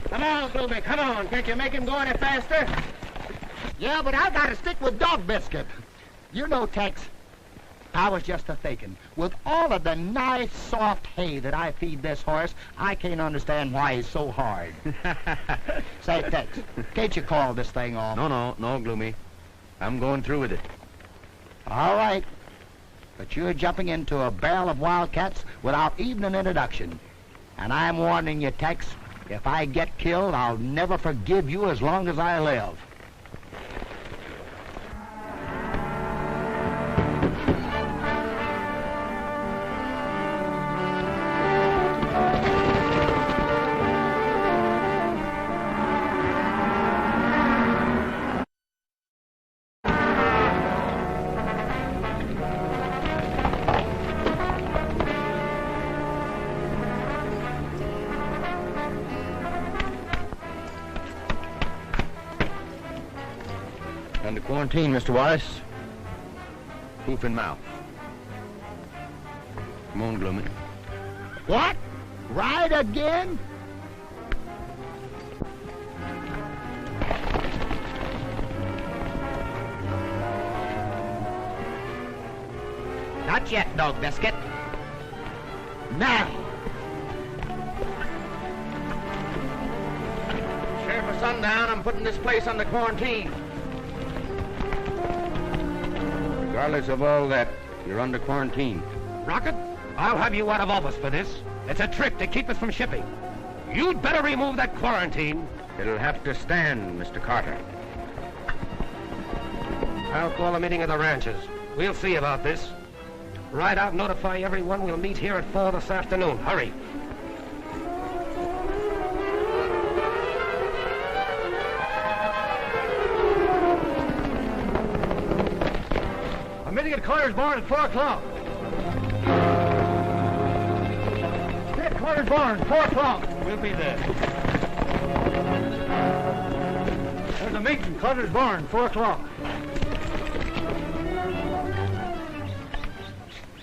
Come on, Gloomy, come on. Can't you make him go any faster? Yeah, but I gotta stick with Dog Biscuit. You know, Tex, I was just a-thinking, with all of the nice, soft hay that I feed this horse, I can't understand why he's so hard. Say, Tex, can't you call this thing off? No, Gloomy. I'm going through with it. All right. But you're jumping into a barrel of wildcats without even an introduction. And I'm warning you, Tex, if I get killed, I'll never forgive you as long as I live. Under quarantine, Mr. Wallace. Hoof-and-mouth. Come on, Gloomy. What? Ride again? Not yet, Dog Biscuit. Now. Sheriff of Sundown, I'm putting this place under quarantine. Regardless of all that, you're under quarantine. Rockett, I'll have you out of office for this. It's a trick to keep us from shipping. You'd better remove that quarantine. It'll have to stand, Mr. Carter. I'll call a meeting of the ranchers. We'll see about this. Ride out and notify everyone we'll meet here at 4 this afternoon. Hurry. I'm meeting at Carter's barn at 4 o'clock. At Carter's barn, 4 o'clock. We'll be there. There's a meeting, Carter's barn, 4 o'clock.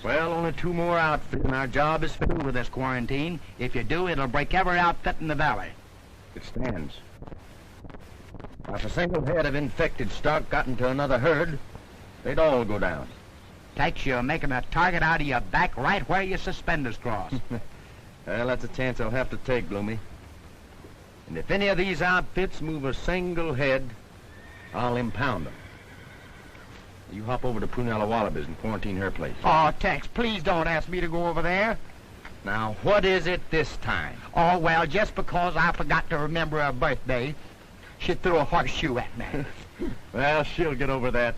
Well, only 2 more outfits, and our job is finished with this quarantine. If you do, it'll break every outfit in the valley. It stands. If a single head of infected stock got into another herd, they'd all go down. Tex, you're making a target out of your back right where your suspenders cross. Well, that's a chance I'll have to take, Gloomy. And if any of these outfits move a single head, I'll impound them. You hop over to Prunella Wallabies and quarantine her place. Oh, Tex, please don't ask me to go over there. Now, what is it this time? Oh, well, just because I forgot to remember her birthday, she threw a horseshoe at me. Well, she'll get over that.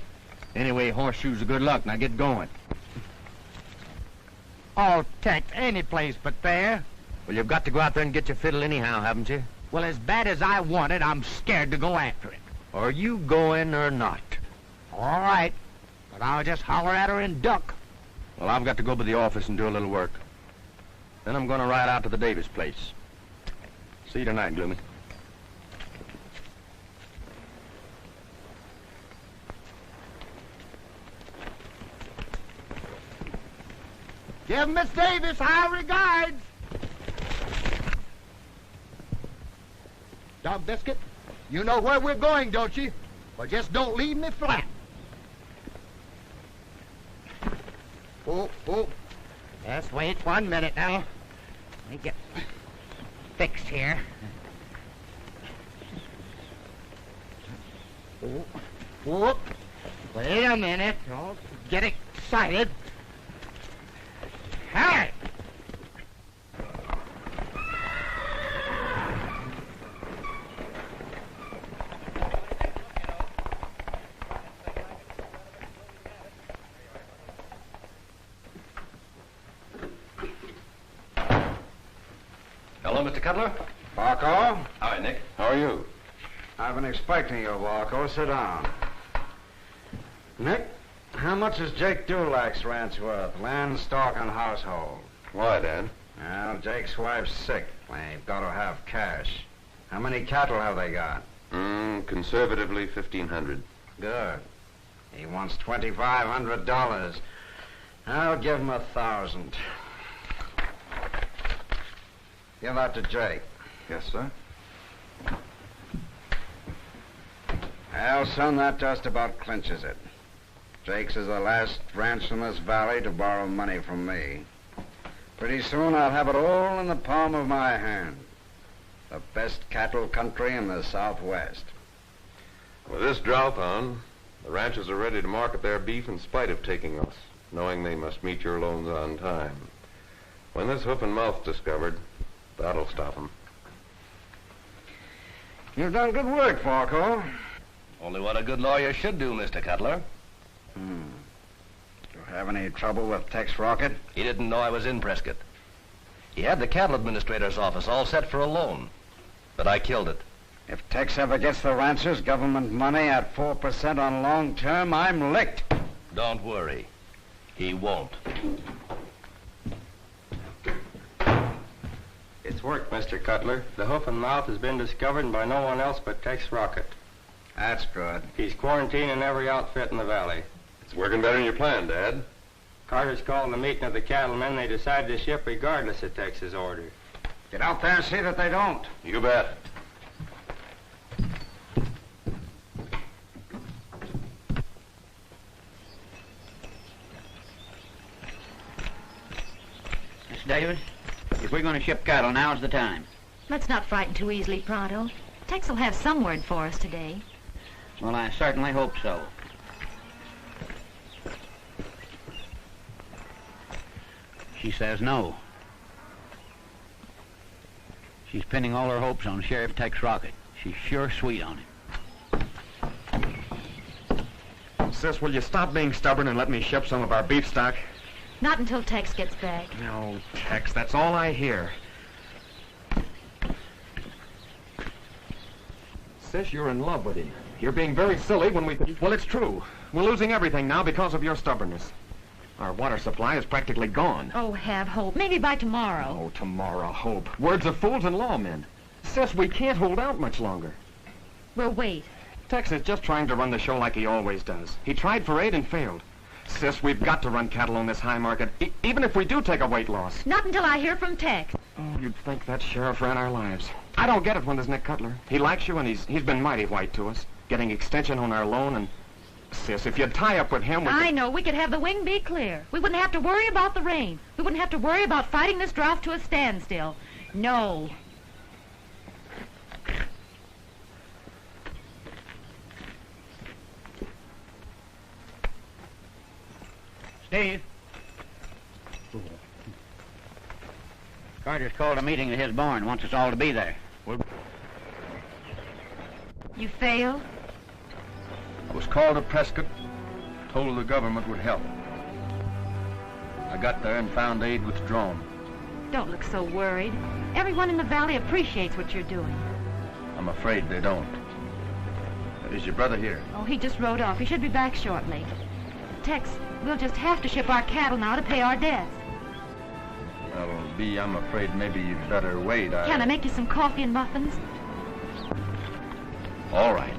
Anyway, horseshoes are good luck. Now get going. Oh, Tex, any place but there. Well, you've got to go out there and get your fiddle anyhow, haven't you? Well, as bad as I want it, I'm scared to go after it. Are you going or not? All right, but I'll just holler at her and duck. Well, I've got to go to the office and do a little work. Then I'm going to ride out to the Davis place. See you tonight, Gloomy. Give Miss Davis our regards. Dog Biscuit, you know where we're going, don't you? Well, just don't leave me flat. Oh. Just wait 1 minute now. Let me get fixed here. Oh. Wait a minute. Don't get excited. Hey! Hello, Mr. Cutler. Barco? Hi, Nick. How are you? I've been expecting you, Barco. Sit down. Nick, how much is Jake Dulac's ranch worth? Land, stock, and household. Why, Dan? Well, Jake's wife's sick. They've got to have cash. How many cattle have they got? Conservatively, 1,500. Good. He wants $2,500. I'll give him 1,000. Give that to Jake. Yes, sir. Well, son, that just about clinches it. Jake's is the last ranch in this valley to borrow money from me. Pretty soon I'll have it all in the palm of my hand. The best cattle country in the Southwest. With this drought on, the ranchers are ready to market their beef in spite of taking us, knowing they must meet your loans on time. When this hoof-and-mouth's discovered, that'll stop them. You've done good work, Falco. Only what a good lawyer should do, Mr. Cutler. Do you have any trouble with Tex Rockett? He didn't know I was in Prescott. He had the cattle administrator's office all set for a loan, but I killed it. If Tex ever gets the ranchers government money at 4% on long term, I'm licked. Don't worry. He won't. It's worked, Mr. Cutler. The hoof-and-mouth has been discovered by no one else but Tex Rockett. That's good. He's quarantining every outfit in the valley. It's working better than you planned, Dad. Carter's called the meeting of the cattlemen. They decided to ship regardless of Tex's order. Get out there and see that they don't. You bet. Miss Davis, if we're going to ship cattle, now's the time. Let's not frighten too easily, Pronto. Tex will have some word for us today. Well, I certainly hope so. She says no. She's pinning all her hopes on Sheriff Tex Rockett. She's sure sweet on him. Sis, will you stop being stubborn and let me ship some of our beef stock? Not until Tex gets back. No, Tex, that's all I hear. Sis, you're in love with him. You're being very silly when we... Well, it's true. We're losing everything now because of your stubbornness. Our water supply is practically gone. Oh, have hope. Maybe by tomorrow. Oh, tomorrow, hope. Words of fools and lawmen. Sis, we can't hold out much longer. We'll wait. Tex is just trying to run the show like he always does. He tried for 8 and failed. Sis, we've got to run cattle on this high market, even if we do take a weight loss. Not until I hear from Tex. Oh, you'd think that sheriff ran our lives. I don't get it when there's Nick Cutler. He likes you, and he's been mighty white to us, getting extension on our loan, and... Sis, if you'd tie up with him... I know. We could have the wing be clear. We wouldn't have to worry about the rain. We wouldn't have to worry about fighting this drought to a standstill. No. Steve. Carter's called a meeting at his barn. Wants us all to be there. You failed? I was called to Prescott, told the government would help. I got there and found aid withdrawn. Don't look so worried. Everyone in the valley appreciates what you're doing. I'm afraid they don't. Is your brother here? Oh, he just rode off. He should be back shortly. Tex, we'll just have to ship our cattle now to pay our debts. Well, B, I'm afraid maybe you'd better wait. Can I make you some coffee and muffins? All right.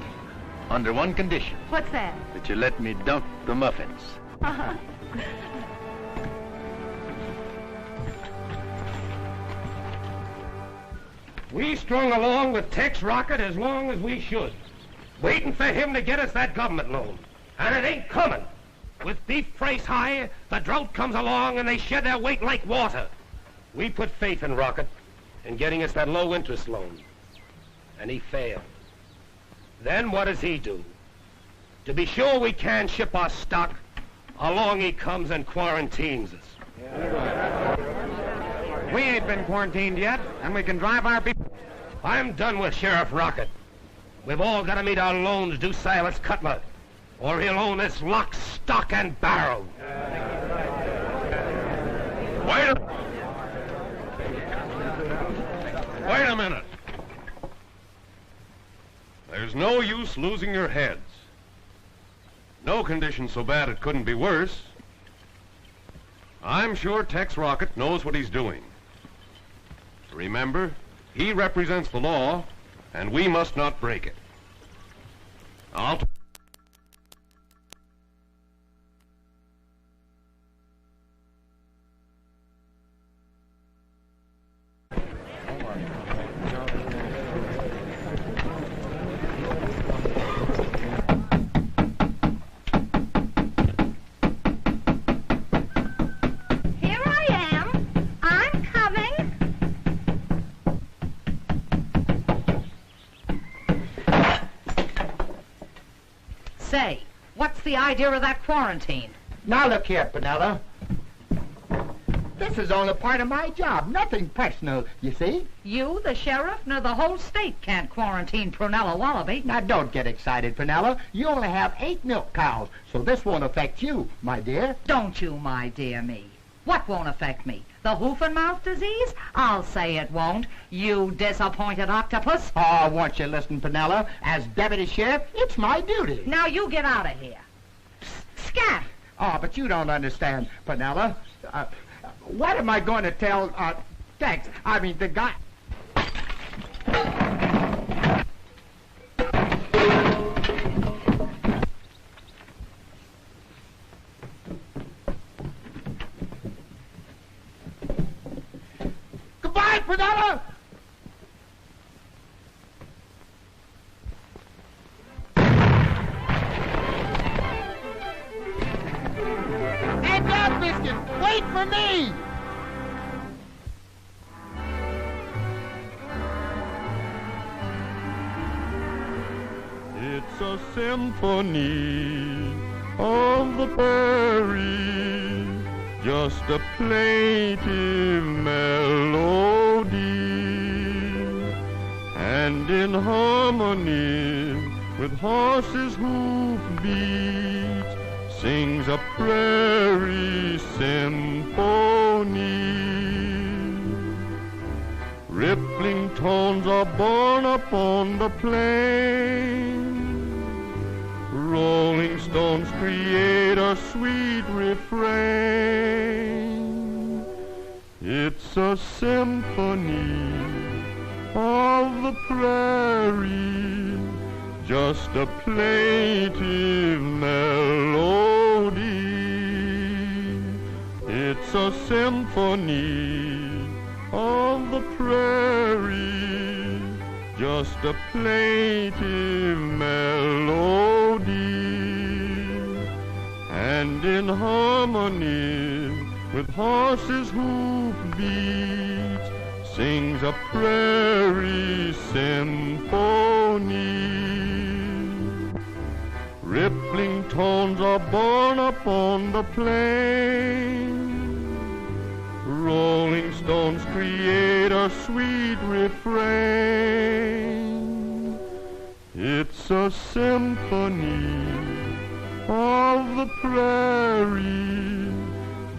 Under one condition. What's that? That you let me dunk the muffins. We strung along with Tex Rockett as long as we should, waiting for him to get us that government loan. And it ain't coming. With beef price high, the drought comes along and they shed their weight like water. We put faith in Rockett in getting us that low-interest loan. And he failed. Then what does he do? To be sure we can ship our stock, along he comes and quarantines us. We ain't been quarantined yet, and we can drive our beef... I'm done with Sheriff Rockett. We've all got to meet our loans due Cylus Cuttler, or he'll own this lock, stock, and barrel. Wait a minute. There's no use losing your heads. No condition so bad it couldn't be worse. I'm sure Tex Rockett knows what he's doing. Remember, he represents the law, and we must not break it. the idea of that quarantine? Now look here, Penella. This is only part of my job, nothing personal, you see? You, the sheriff, nor the whole state can't quarantine Prunella Wallaby. Now don't get excited, Penella. You only have 8 milk cows, so this won't affect you, my dear. Don't you, my dear me. What won't affect me? The hoof-and-mouth disease? I'll say it won't. You disappointed octopus. Oh, won't you listen, Penella? As deputy sheriff, it's my duty. Now you get out of here. Scat! Oh, but you don't understand, Penella. What am I going to tell, Tex? I mean, the guy... Goodbye, Penella! Hey, Dog Biscuit, wait for me! It's a symphony of the prairie, just a plaintive melody, and in harmony with horses' hoofbeats sings a prairie symphony. Rippling tones are borne upon the plain. Rolling stones create a sweet refrain. It's a symphony of the prairie, just a plaintive melody. It's a symphony of the prairie, just a plaintive melody, and in harmony with horses' hoofbeats sings a prairie symphony. Rippling tones are borne upon the plain. Rolling stones create a sweet refrain. It's a symphony of the prairie,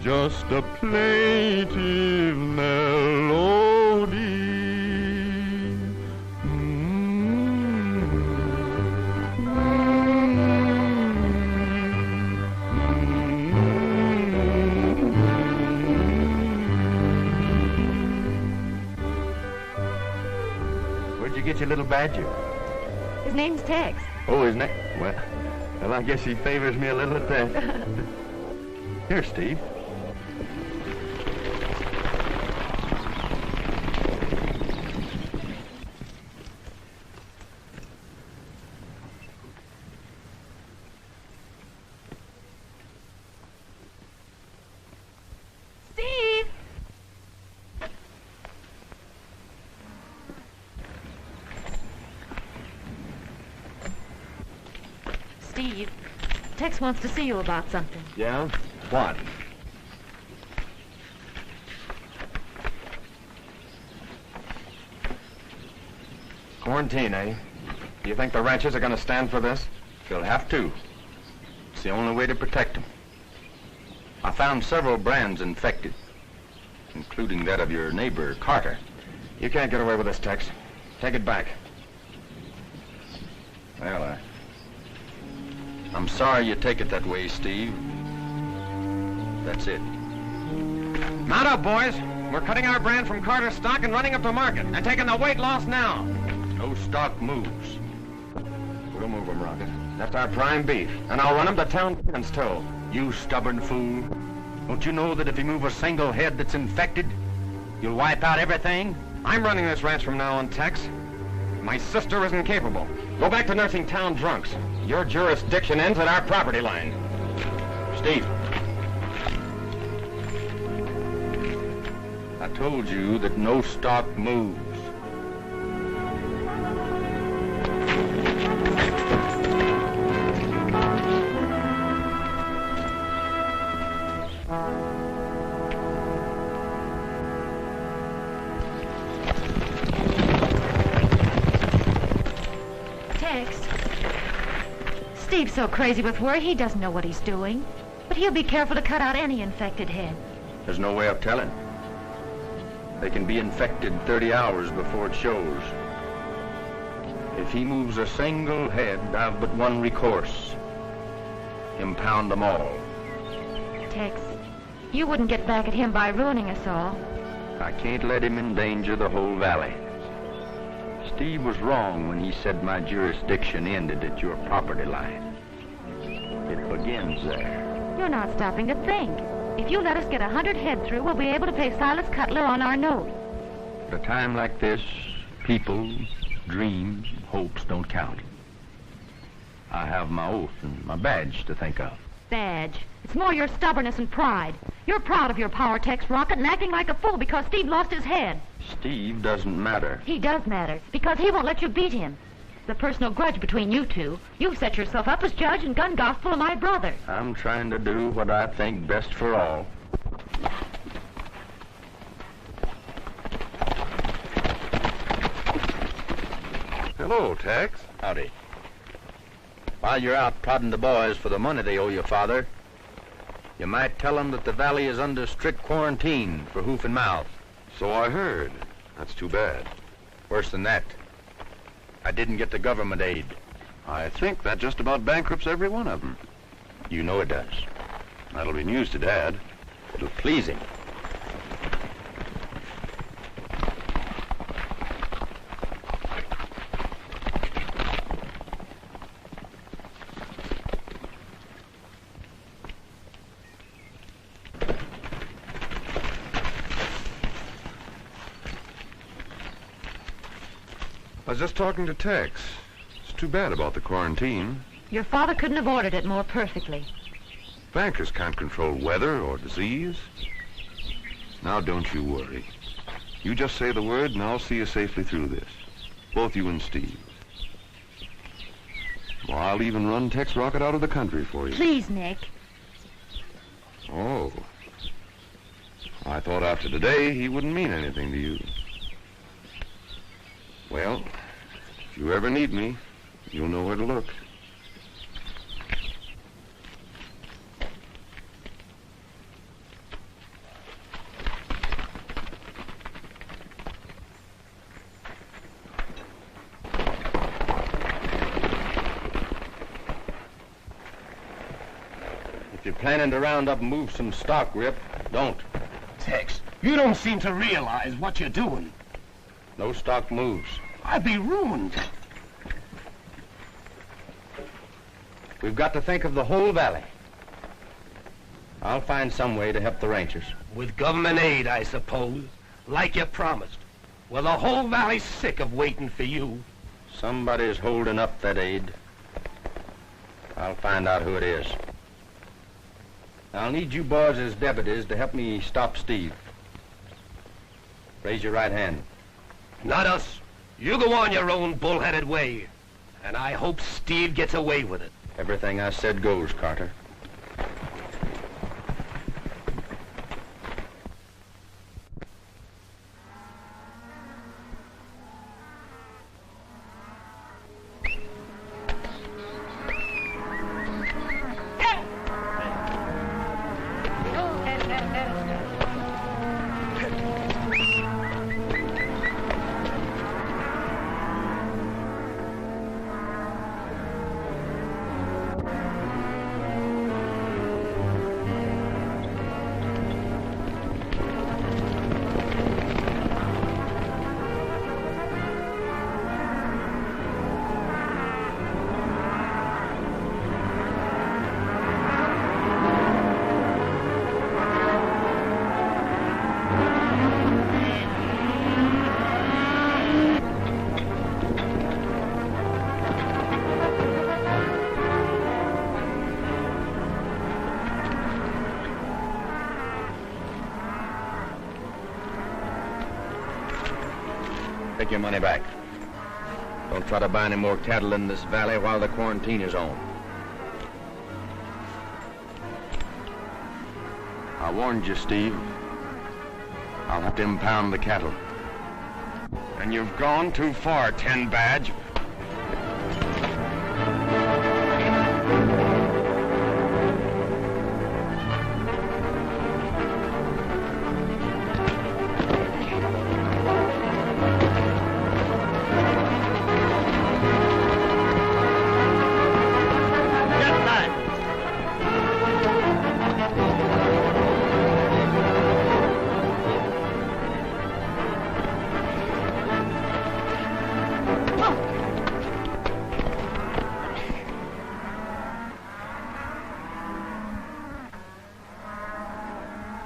just a plaintive melody. Get your little badger. His name's Tex. Oh, his name? Well, I guess he favors me a little at that. Here, Steve. Steve, Tex wants to see you about something. Yeah? What? Quarantine, eh? Do you think the ranchers are going to stand for this? They'll have to. It's the only way to protect them. I found several brands infected, including that of your neighbor, Carter. You can't get away with this, Tex. Take it back. Well, I'm sorry you take it that way, Steve. That's it. Mount up, boys. We're cutting our brand from Carter's stock and running up to market and taking the weight loss now. No stock moves. We'll move them, Rocket. That's our prime beef, and I'll run them to town against toe. You stubborn fool. Don't you know that if you move a single head that's infected, you'll wipe out everything? I'm running this ranch from now on, Tex. My sister isn't capable. Go back to nursing town drunks. Your jurisdiction ends at our property line. Steve. I told you that no stock moves. Tex. Steve's so crazy with worry, he doesn't know what he's doing. But he'll be careful to cut out any infected head. There's no way of telling. They can be infected 30 hours before it shows. If he moves a single head, I've but one recourse. Impound them all. Tex, you wouldn't get back at him by ruining us all. I can't let him endanger the whole valley. Steve was wrong when he said my jurisdiction ended at your property line. It begins there. You're not stopping to think. If you let us get 100 head through, we'll be able to pay Cylus Cuttler on our note. At a time like this, people, dreams, hopes don't count. I have my oath and my badge to think of. Badge. It's more your stubbornness and pride. You're proud of your power, Tex Rockett, and acting like a fool because Steve lost his head. Steve doesn't matter. He does matter, because he won't let you beat him. The personal grudge between you two. You've set yourself up as judge and gun gospel of my brother. I'm trying to do what I think best for all. Hello, Tex. Howdy. While you're out prodding the boys for the money they owe your father, you might tell them that the valley is under strict quarantine for hoof-and-mouth. So I heard. That's too bad. Worse than that, I didn't get the government aid. I think that just about bankrupts every one of them. You know it does. That'll be news to Dad. It'll please him. I was just talking to Tex. It's too bad about the quarantine. Your father couldn't have ordered it more perfectly. Bankers can't control weather or disease. Now don't you worry. You just say the word and I'll see you safely through this. Both you and Steve. Well, I'll even run Tex Rockett out of the country for you. Please, Nick. Oh. I thought after today he wouldn't mean anything to you. Well, if you ever need me, you'll know where to look. If you're planning to round up and move some stock, Rip, don't. Tex, you don't seem to realize what you're doing. No stock moves. I'd be ruined. We've got to think of the whole valley. I'll find some way to help the ranchers. With government aid, I suppose, like you promised. Well, the whole valley's sick of waiting for you. Somebody's holding up that aid. I'll find out who it is. I'll need you boys as deputies to help me stop Steve. Raise your right hand. Not us. You go on your own bullheaded way. And I hope Steve gets away with it. Everything I said goes, Carter. Take your money back. Don't try to buy any more cattle in this valley while the quarantine is on. I warned you, Steve. I'll have to impound the cattle. And you've gone too far, 10 Badge.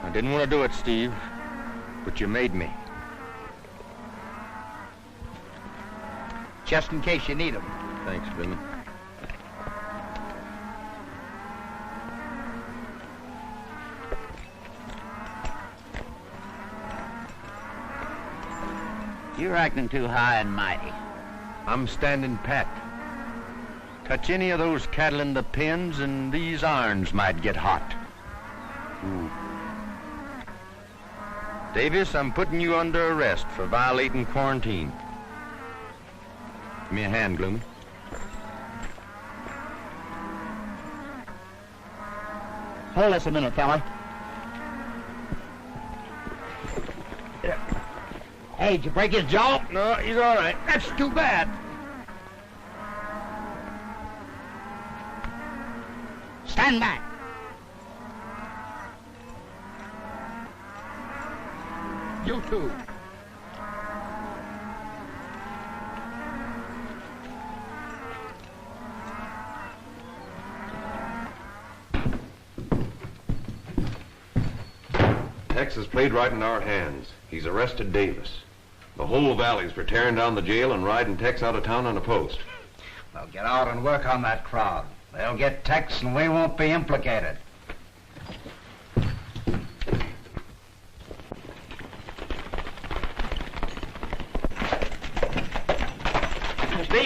I didn't want to do it, Steve, but you made me. Just in case you need them. Thanks, Billy. You're acting too high and mighty. I'm standing pat. Touch any of those cattle in the pens and these irons might get hot. Ooh. Davis, I'm putting you under arrest for violating quarantine. Give me a hand, Gloomy. Hold this a minute, fella. Hey, did you break his jaw? No, he's all right. That's too bad. Stand back. You too. Tex has played right in our hands. He's arrested Davis. The whole valley's for tearing down the jail and riding Tex out of town on a post. Well, get out and work on that crowd. They'll get Tex and we won't be implicated.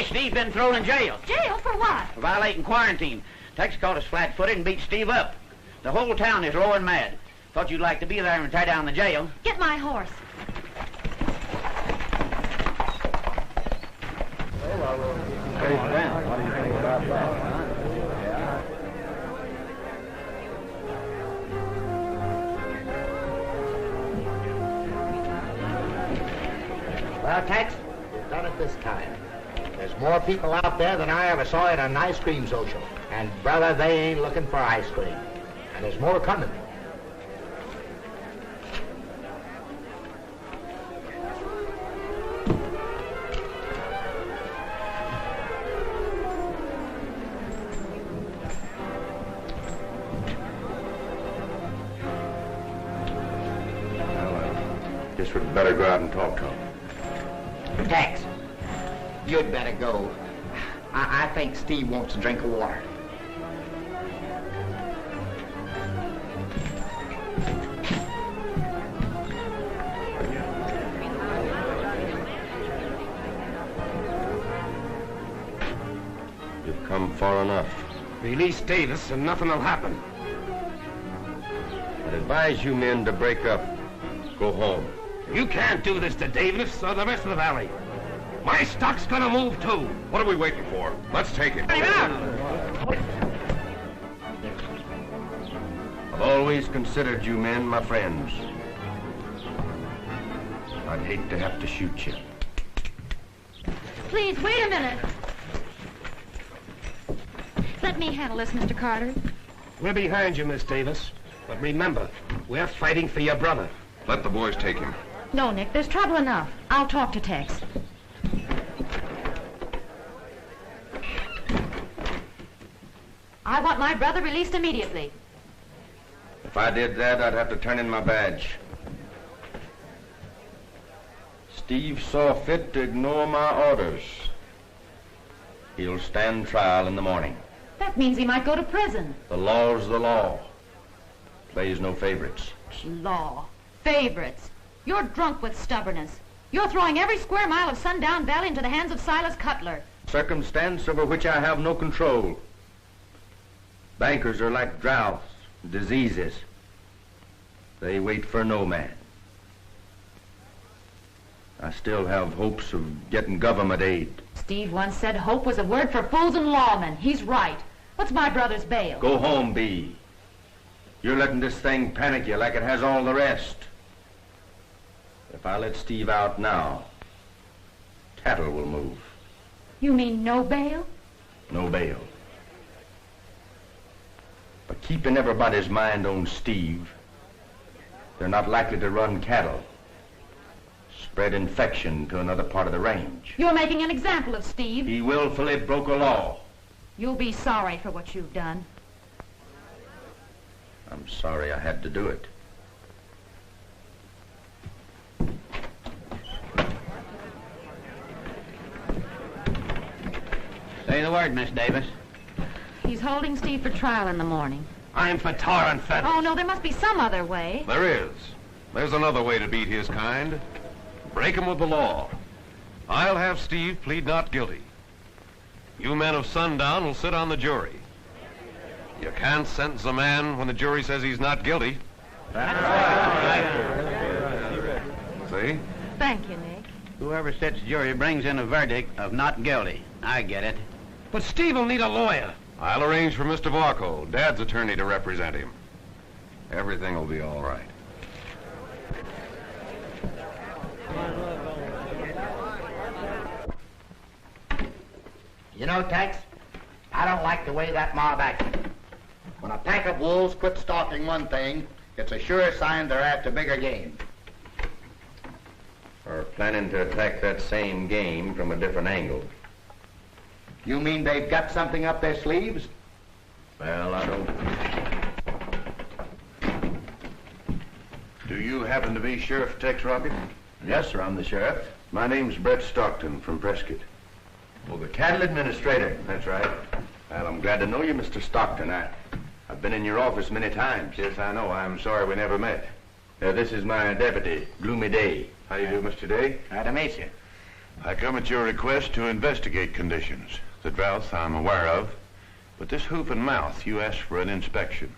Steve's been thrown in jail. Jail for what? For violating quarantine. Tex caught us flat-footed and beat Steve up. The whole town is low and mad. Thought you'd like to be there and tie down the jail. Get my horse. What do you think about that? Well, Tex, we've done it this time. There's more people out there than I ever saw at an ice cream social. And, brother, they ain't looking for ice cream. And there's more coming. Guess we'd better go out and talk to him. Tex, you'd better go. I think Steve wants a drink of water. You've come far enough. Release Davis and nothing will happen. I'd advise you men to break up. Go home. You can't do this to Davis or the rest of the valley. My stock's gonna move too. What are we waiting for? Let's take him. I've always considered you men my friends. I'd hate to have to shoot you. Please, wait a minute. Let me handle this, Mr. Carter. We're behind you, Miss Davis. But remember, we're fighting for your brother. Let the boys take him. No, Nick, there's trouble enough. I'll talk to Tex. I want my brother released immediately. If I did that, I'd have to turn in my badge. Steve saw fit to ignore my orders. He'll stand trial in the morning. That means he might go to prison. The law's the law. Plays no favorites. Law. Favorites. You're drunk with stubbornness. You're throwing every square mile of Sundown Valley into the hands of Cylus Cuttler. Circumstance over which I have no control. Bankers are like droughts, diseases. They wait for no man. I still have hopes of getting government aid. Steve once said hope was a word for fools and lawmen. He's right. What's my brother's bail? Go home, Bee. You're letting this thing panic you like it has all the rest. If I let Steve out now, cattle will move. You mean no bail? No bail. But keeping everybody's mind on Steve, they're not likely to run cattle, spread infection to another part of the range. You're making an example of Steve. He willfully broke a law. You'll be sorry for what you've done. I'm sorry I had to do it. Say the word, Miss Davis. He's holding Steve for trial in the morning. I'm for tar and feathers. Oh, no, there must be some other way. There is. There's another way to beat his kind. Break him with the law. I'll have Steve plead not guilty. You men of Sundown will sit on the jury. You can't sentence a man when the jury says he's not guilty. That's right. See? Thank you, Nick. Whoever sits jury brings in a verdict of not guilty. I get it. But Steve will need a lawyer. I'll arrange for Mr. Varco, Dad's attorney, to represent him. Everything will be all right. You know, Tex, I don't like the way that mob acted. When a pack of wolves quit stalking one thing, it's a sure sign they're after bigger game. Or planning to attack that same game from a different angle. You mean they've got something up their sleeves? Well, I don't... Do you happen to be Sheriff Tex Rockett? Yes, sir, I'm the sheriff. My name's Bret Stockton from Prescott. Well, the cattle administrator. That's right. Well, I'm glad to know you, Mr. Stockton. I've been in your office many times. Yes, I know. I'm sorry we never met. This is my deputy, Gloomy Day. How do you do, Mr. Day? Glad to meet you. I come at your request to investigate conditions. The drought I'm aware of, but this hoof-and-mouth, you asked for an inspection.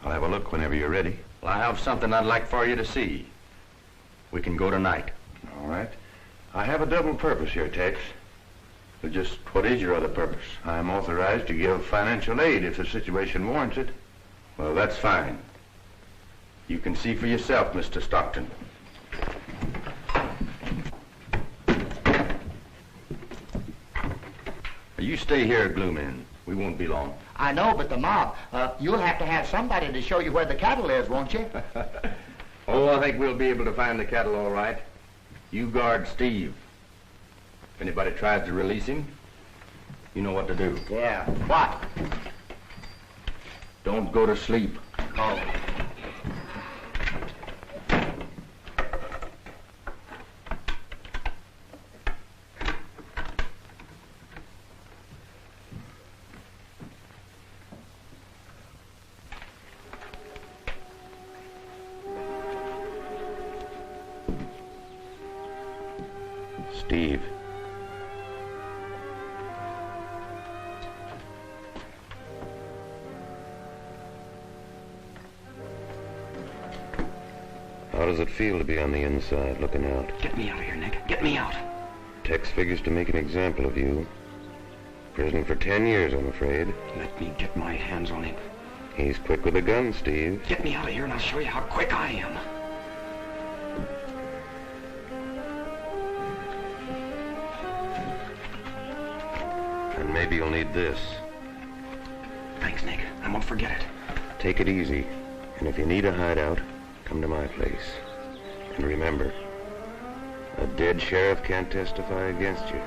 I'll have a look whenever you're ready. Well, I have something I'd like for you to see. We can go tonight. All right. I have a double purpose here, Tex. But just what is your other purpose? I'm authorized to give financial aid if the situation warrants it. Well, that's fine. You can see for yourself, Mr. Stockton. You stay here, Gloomy. We won't be long. I know, but the mob, you'll have to have somebody to show you where the cattle is, won't you? Oh, I think we'll be able to find the cattle all right. You guard Steve. If anybody tries to release him, you know what to do. Yeah, what? Don't go to sleep. Oh. Steve. How does it feel to be on the inside, looking out? Get me out of here, Nick. Get me out. Tex figures to make an example of you. Prison for 10 years, I'm afraid. Let me get my hands on him. He's quick with a gun, Steve. Get me out of here and I'll show you how quick I am. And maybe you'll need this. Thanks, Nick. I won't forget it. Take it easy. And if you need a hideout, come to my place. And remember, a dead sheriff can't testify against you.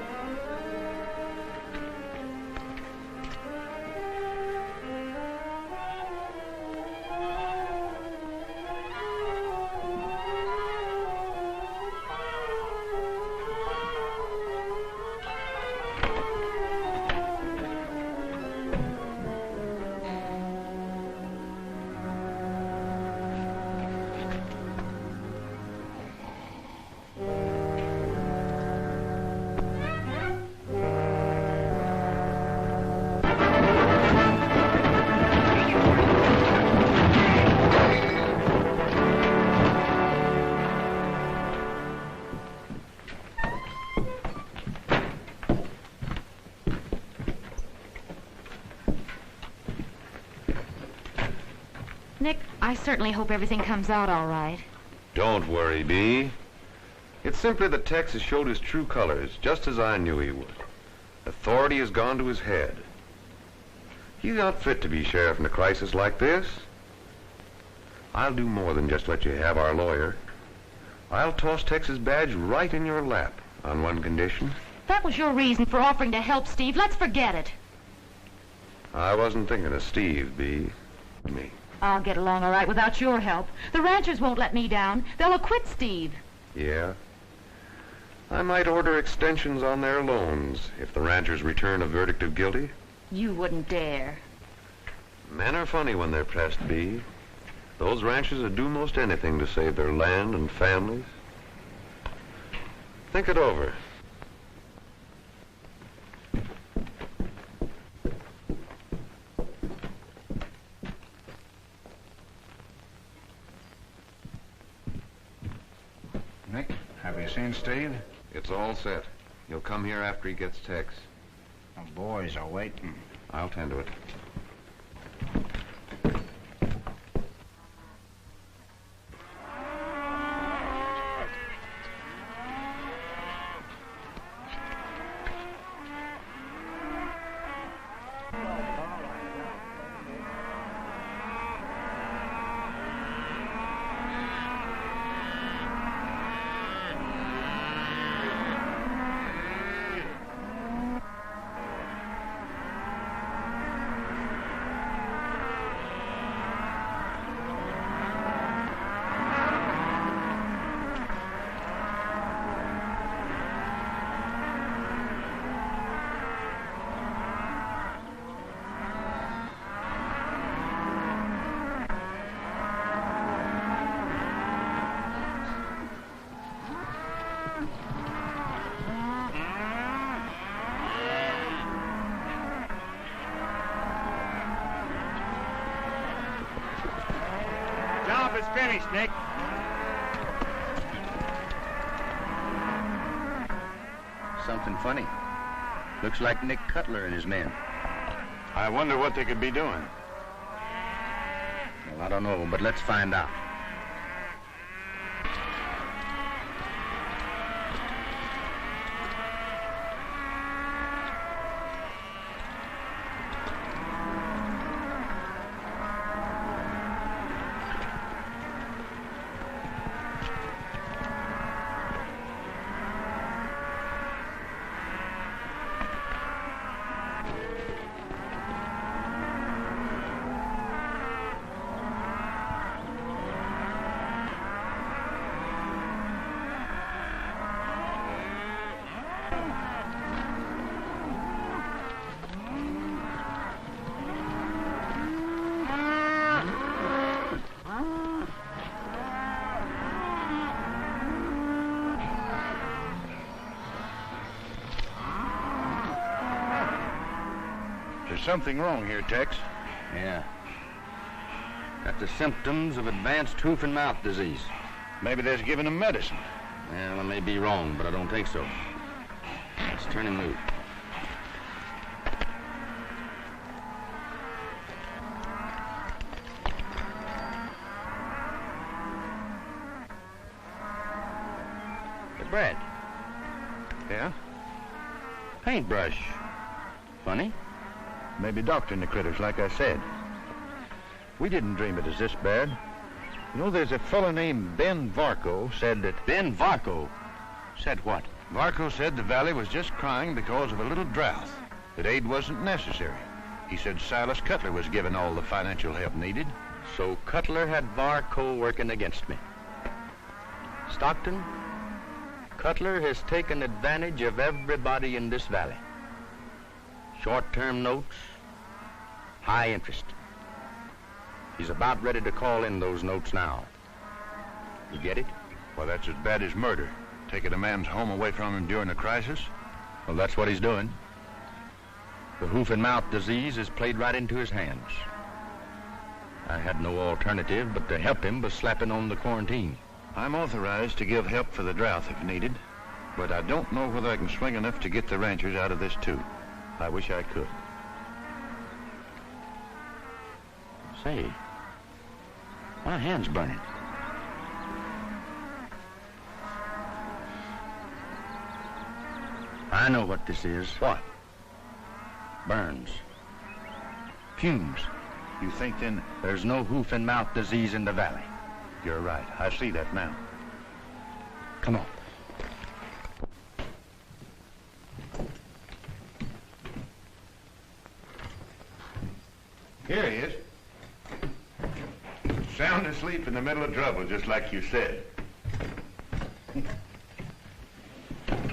I certainly hope everything comes out all right. Don't worry, Bee. It's simply that Tex has showed his true colors, just as I knew he would. Authority has gone to his head. He's not fit to be sheriff in a crisis like this. I'll do more than just let you have our lawyer. I'll toss Tex's badge right in your lap on one condition. That was your reason for offering to help Steve. Let's forget it. I wasn't thinking of Steve, Bee. Me. I'll get along all right without your help. The ranchers won't let me down. They'll acquit Steve. Yeah? I might order extensions on their loans if the ranchers return a verdict of guilty. You wouldn't dare. Men are funny when they're pressed, Bee. Those ranchers would do most anything to save their land and families. Think it over. Nick, have you seen Steve? It's all set. He'll come here after he gets Tex. The boys are waiting. I'll tend to it. Job is finished, Nick. Something funny. Looks like Nick Cutler and his men. I wonder what they could be doing. Well, I don't know, but let's find out. There's something wrong here, Tex. Yeah. Got the symptoms of advanced hoof-and-mouth disease. Maybe they're giving him medicine. Well, I may be wrong, but I don't think so. Let's turn him loose. Hey, Brad. Yeah? Paintbrush. Funny. Maybe doctoring the critters, like I said. We didn't dream it was this bad. You know, there's a fellow named Ben Varco said that... Ben Varco? Said what? Varco said the valley was just crying because of a little drought, that aid wasn't necessary. He said Cylus Cuttler was given all the financial help needed. So Cutler had Varco working against me. Stockton, Cutler has taken advantage of everybody in this valley. Short-term notes, high interest. He's about ready to call in those notes now. You get it? Well, that's as bad as murder. Taking a man's home away from him during a crisis. Well, that's what he's doing. The hoof-and-mouth disease has played right into his hands. I had no alternative but to help him by slapping on the quarantine. I'm authorized to give help for the drought if needed, but I don't know whether I can swing enough to get the ranchers out of this, too. I wish I could. Say, My hand's burning. I know what this is. What? Burns. Fumes. You think then? There's no hoof-and-mouth disease in the valley. You're right. I see that now. Come on. Here he is. Sound asleep in the middle of trouble, just like you said.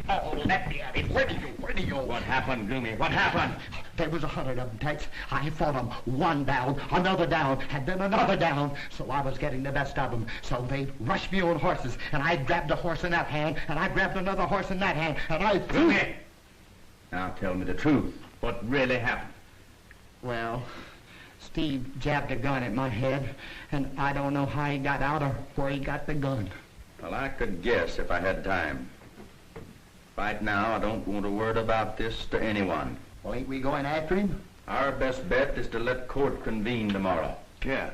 Oh, let me at it. Where do you? What happened, Gloomy? What happened? There was 100 of them, Tex. I fought them. One down, another down, and then another down. So I was getting the best of them. So they rushed me on horses, and I grabbed a horse in that hand, and I grabbed another horse in that hand, and I threw Gloomy! Now tell me the truth. What really happened? Well, Steve jabbed a gun at my head, and I don't know how he got out or where he got the gun. Well, I could guess if I had time. Right now, I don't want a word about this to anyone. Well, ain't we going after him? Our best bet is to let court convene tomorrow. Yeah.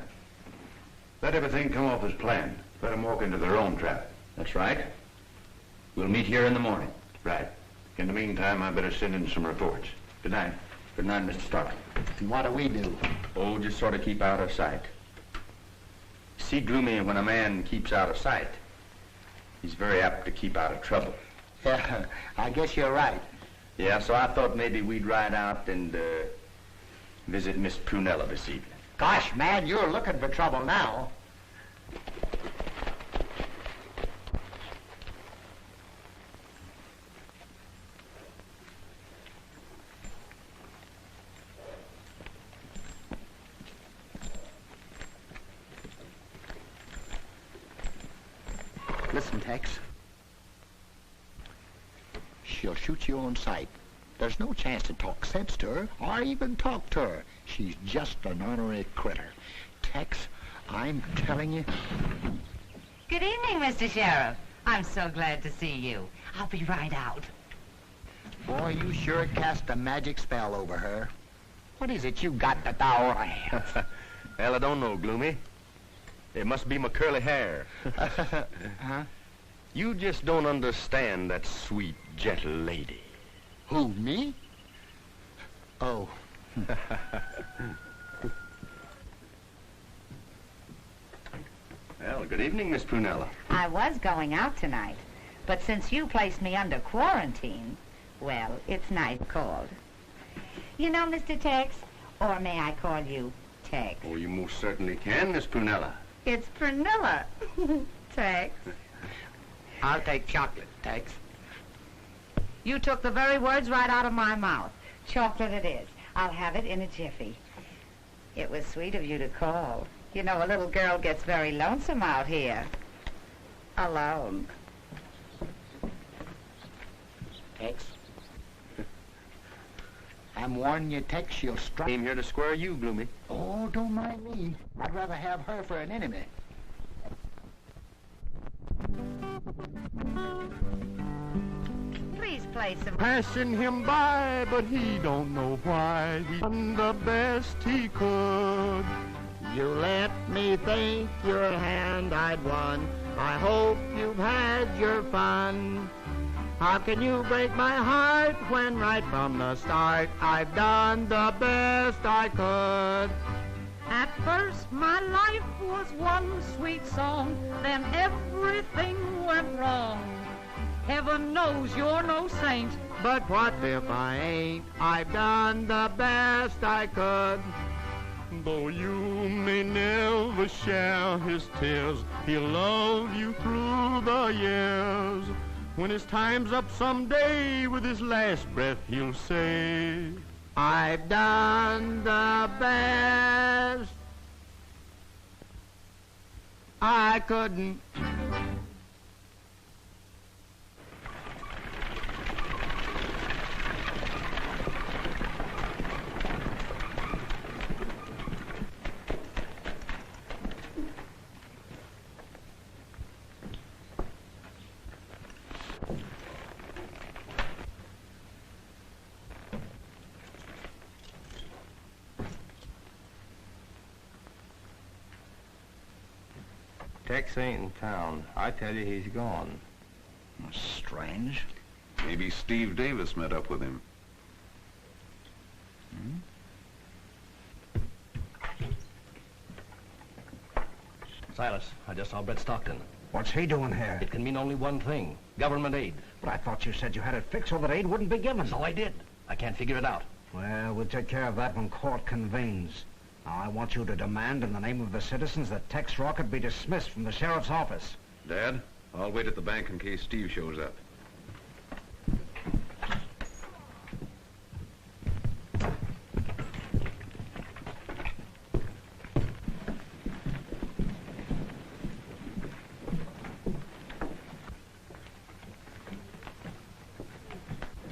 Let everything come off as planned. Let them walk into their own trap. That's right. We'll meet here in the morning. Right. In the meantime, I better send in some reports. Good night. Good night, Mr. Stockton. And what do we do? Oh, just sort of keep out of sight. See, Gloomy, when a man keeps out of sight, he's very apt to keep out of trouble. Yeah, I guess you're right. Yeah, so I thought maybe we'd ride out and visit Miss Prunella this evening. Gosh, man, you're looking for trouble now. Listen, Tex. She'll shoot you on sight. There's no chance to talk sense to her, or even talk to her. She's just an ornery critter. Tex, I'm telling you... Good evening, Mr. Sheriff. I'm so glad to see you. I'll be right out. Boy, you sure cast a magic spell over her. What is it you got that thou I have? Well, I don't know, Gloomy. It must be my curly hair. Huh? You just don't understand that sweet, gentle lady. Who, me? Oh. Well, good evening, Miss Prunella. I was going out tonight, but since you placed me under quarantine, well, it's night called. You know, Mr. Tex, or may I call you Tex? Oh, you most certainly can, Miss Prunella. It's Prunella, Tex. I'll take chocolate, Tex. You took the very words right out of my mouth. Chocolate it is. I'll have it in a jiffy. It was sweet of you to call. You know, a little girl gets very lonesome out here. Alone. Tex. I'm warning you, Tex, she'll strike. Came here to square you, Gloomy. Oh, don't mind me. I'd rather have her for an enemy. Please play some... Passing him by, but he don't know why. He done the best he could. You let me think your hand I'd won. I hope you've had your fun. How can you break my heart when right from the start I've done the best I could? At first my life was one sweet song, then everything went wrong. Heaven knows you're no saint, But what if I ain't? I've done the best I could. Though you may never share his tears, he'll love you through the years. When his time's up someday, with his last breath he'll say, I've done the best I couldn't. Tex ain't in town. I tell you, he's gone. Strange. Maybe Steve Davis met up with him. Cylus, I just saw Bret Stockton. What's he doing here? It can mean only one thing. Government aid. But I thought you said you had it fixed so that aid wouldn't be given. So I did. I can't figure it out. Well, we'll take care of that when court convenes. Now, I want you to demand in the name of the citizens that Tex Rockett be dismissed from the sheriff's office. Dad, I'll wait at the bank in case Steve shows up.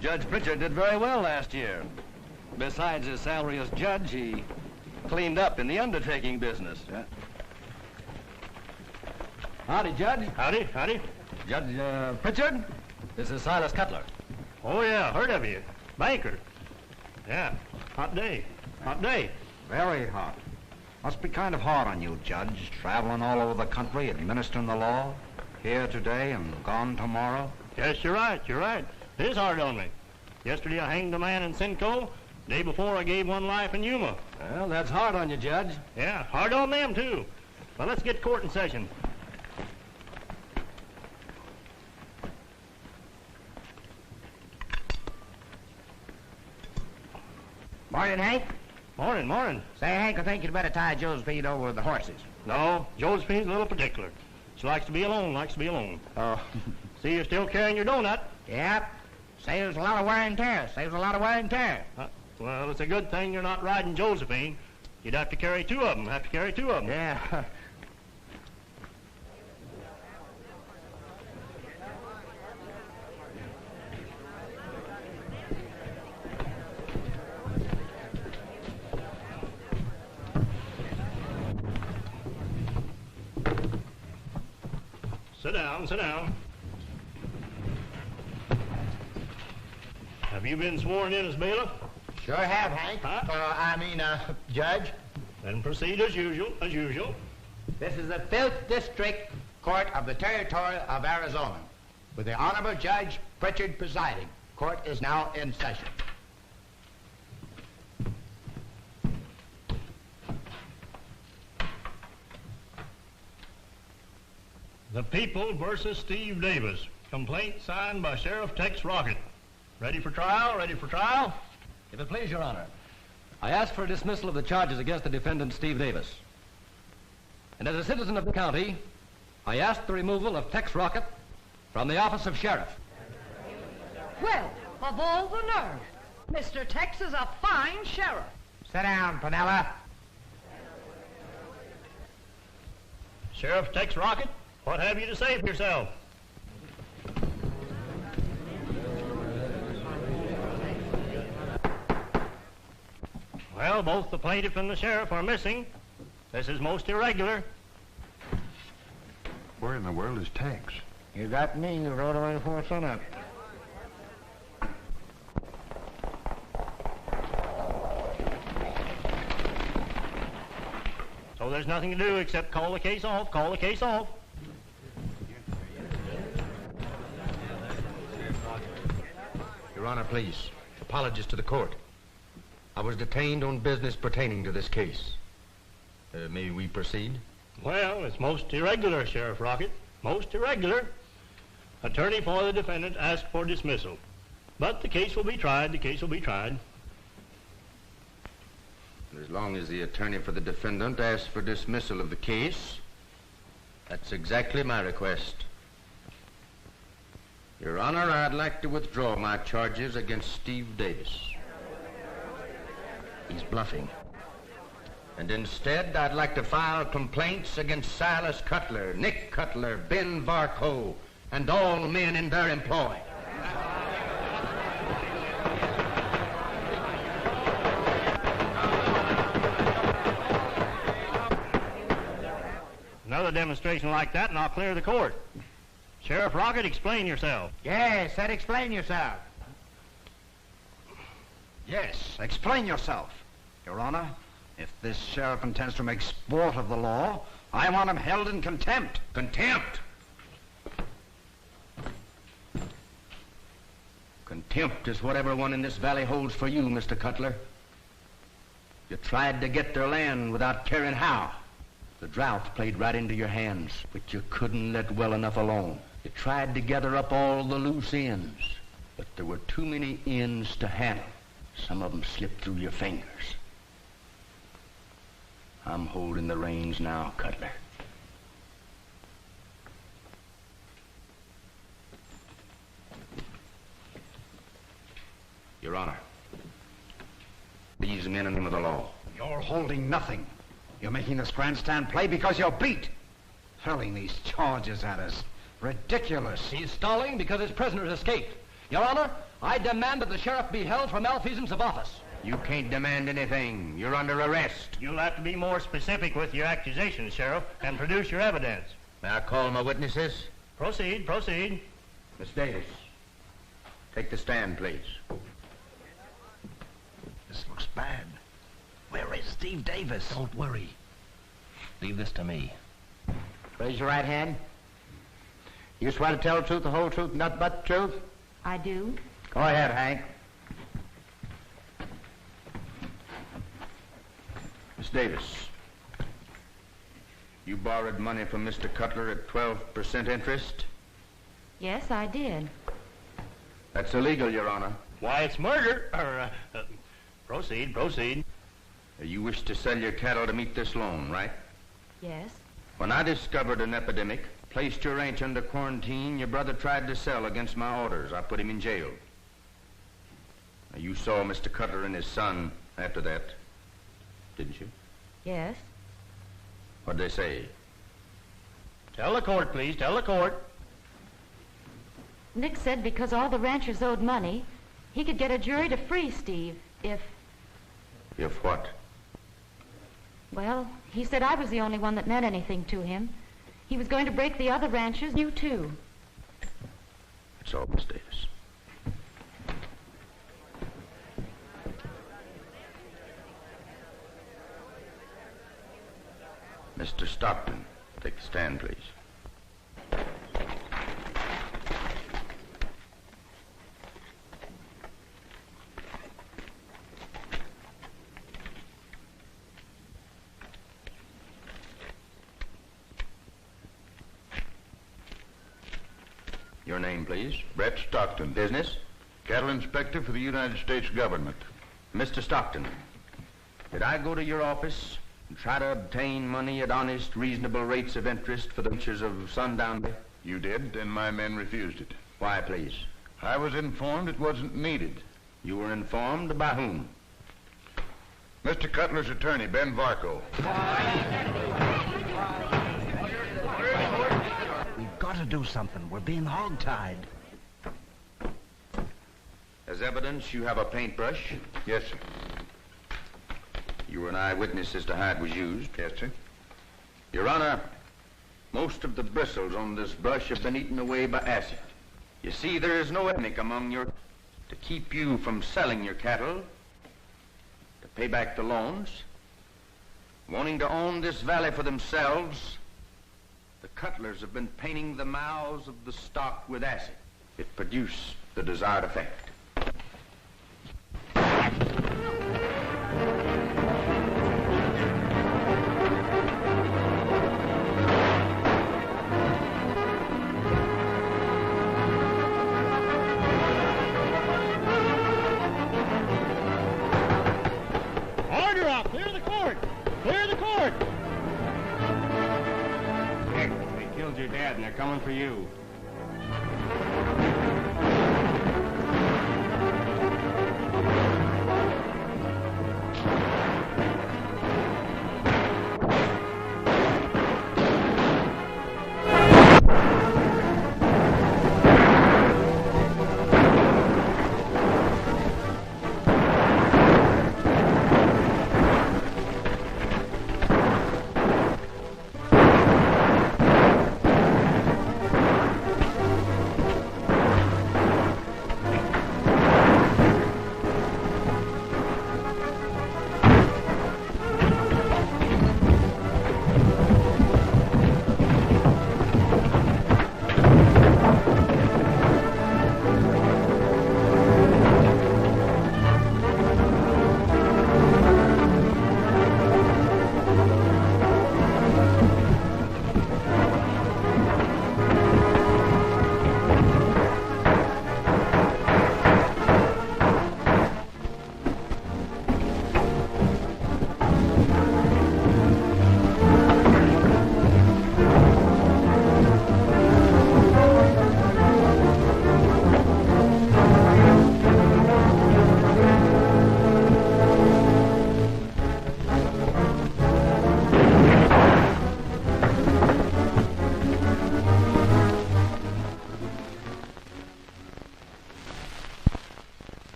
Judge Pritchard did very well last year. Besides his salary as judge, he cleaned up in the undertaking business. Howdy, Judge. Howdy, howdy. Judge Pritchard, this is Cylus Cuttler. Oh, yeah, heard of you. Banker. Yeah, hot day. Hot day. Very hot. Must be kind of hard on you, Judge, traveling all over the country, administering the law. Here today and gone tomorrow. Yes, you're right, you're right. It is hard on me. Yesterday I hanged a man in Simcoe. Day before I gave one life in Yuma. Well, that's hard on you, Judge. Yeah, hard on them, too. Well, let's get court in session. Morning, Hank. Morning, morning. Say, Hank, I think you'd better tie Josephine over with the horses. No, Josephine's a little particular. She likes to be alone, likes to be alone. Oh. See, you're still carrying your donut. Yep. Saves a lot of wear and tear. Saves a lot of wear and tear. Well, it's a good thing you're not riding Josephine. You'd have to carry two of them. Yeah. Sit down, sit down. Have you been sworn in as bailiff? Sure have, Hank. Judge. Then proceed as usual, as usual. This is the 5th District Court of the Territory of Arizona, with the Honorable Judge Pritchard presiding. Court is now in session. The People versus Steve Davis. Complaint signed by Sheriff Tex Rockett. Ready for trial? Ready for trial? If it please, Your Honor, I ask for a dismissal of the charges against the defendant, Steve Davis. And as a citizen of the county, I ask the removal of Tex Rockett from the office of sheriff. Well, of all the nerve. Mr. Tex is a fine sheriff. Sit down, Penella. Sheriff Tex Rockett, what have you to say for yourself? Well, both the plaintiff and the sheriff are missing. This is most irregular. Where in the world is Tex? You got me. You rode away before sunup. So there's nothing to do except call the case off, call the case off. Your Honor, please. Apologies to the court. I was detained on business pertaining to this case. May we proceed? Well, it's most irregular, Sheriff Rockett. Most irregular. Attorney for the defendant asked for dismissal. But the case will be tried, the case will be tried. As long as the attorney for the defendant asks for dismissal of the case, that's exactly my request. Your Honor, I'd like to withdraw my charges against Steve Davis. He's bluffing. And instead, I'd like to file complaints against Cylus Cuttler, Nick Cutler, Ben Varco, and all men in their employ. Another demonstration like that and I'll clear the court. Sheriff Rockett, explain yourself. Yes, said explain yourself. Yes, explain yourself. Your Honor, if this sheriff intends to make sport of the law, I want him held in contempt. Contempt? Contempt is what everyone in this valley holds for you, Mr. Cutler. You tried to get their land without caring how. The drought played right into your hands, but you couldn't let well enough alone. You tried to gather up all the loose ends, but there were too many ends to handle. Some of them slipped through your fingers. I'm holding the reins now, Cutler. Your Honor, these men in the name of the law. You're holding nothing. You're making this grandstand play because you're beat. Hurling these charges at us. Ridiculous. He's stalling because his prisoners escaped. Your Honor, I demand that the sheriff be held for malfeasance of office. You can't demand anything. You're under arrest. You'll have to be more specific with your accusations, Sheriff, and produce your evidence. May I call my witnesses? Proceed, proceed. Miss Davis, take the stand, please. This looks bad. Where is Steve Davis? Don't worry. Leave this to me. Raise your right hand. You swear to tell the truth, the whole truth, nothing but the truth? I do. Go ahead, Hank. Miss Davis, you borrowed money from Mr. Cutler at 12% interest? Yes, I did. That's illegal, Your Honor. Why, it's murder. Proceed, proceed. You wish to sell your cattle to meet this loan, right? Yes. When I discovered an epidemic, placed your ranch under quarantine, your brother tried to sell against my orders. I put him in jail. Now, you saw Mr. Cutler and his son after that, didn't you? Yes. What'd they say? Tell the court, please. Tell the court. Nick said because all the ranchers owed money, he could get a jury to free Steve if... If what? Well, he said I was the only one that meant anything to him. He was going to break the other ranchers, you too. That's all, Miss Davis. Mr. Stockton, take the stand, please. Your name, please. Bret Stockton. Business? Cattle inspector for the United States government. Mr. Stockton, did I go to your office and try to obtain money at honest, reasonable rates of interest for the ranchers of Sundown? You did, and my men refused it. Why, please? I was informed it wasn't needed. You were informed by whom? Mr. Cutler's attorney, Ben Varco. We've got to do something. We're being hog-tied. As evidence, you have a paintbrush? Yes, sir. You were an eyewitness as to how it was used? Yes, sir. Your Honor, most of the bristles on this brush have been eaten away by acid. You see, there is no ethnic among your... to keep you from selling your cattle, to pay back the loans, wanting to own this valley for themselves. The Cuttlers have been painting the mouths of the stock with acid. It produced the desired effect. Order up! Clear the court! Clear the court! Tex, they killed your dad and they're coming for you.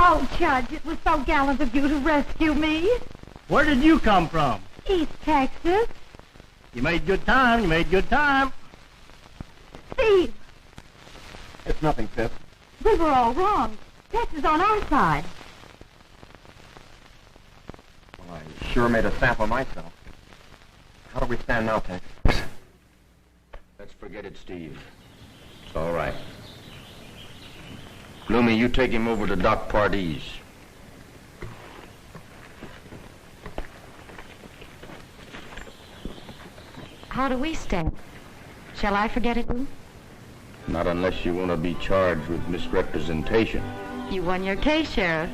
Oh, Judge, it was so gallant of you to rescue me. Where did you come from? East Texas. You made good time. You made good time. Steve, It's nothing, Pip. we were all wrong. Tex is on our side. Well, I sure made a sap of myself. How do we stand now, Tex? Let's forget it, Steve. It's all right. Gloomy, you take him over to Doc Pardee's. How do we stand? Shall I forget it, Lou? Not unless you want to be charged with misrepresentation. You won your case, Sheriff.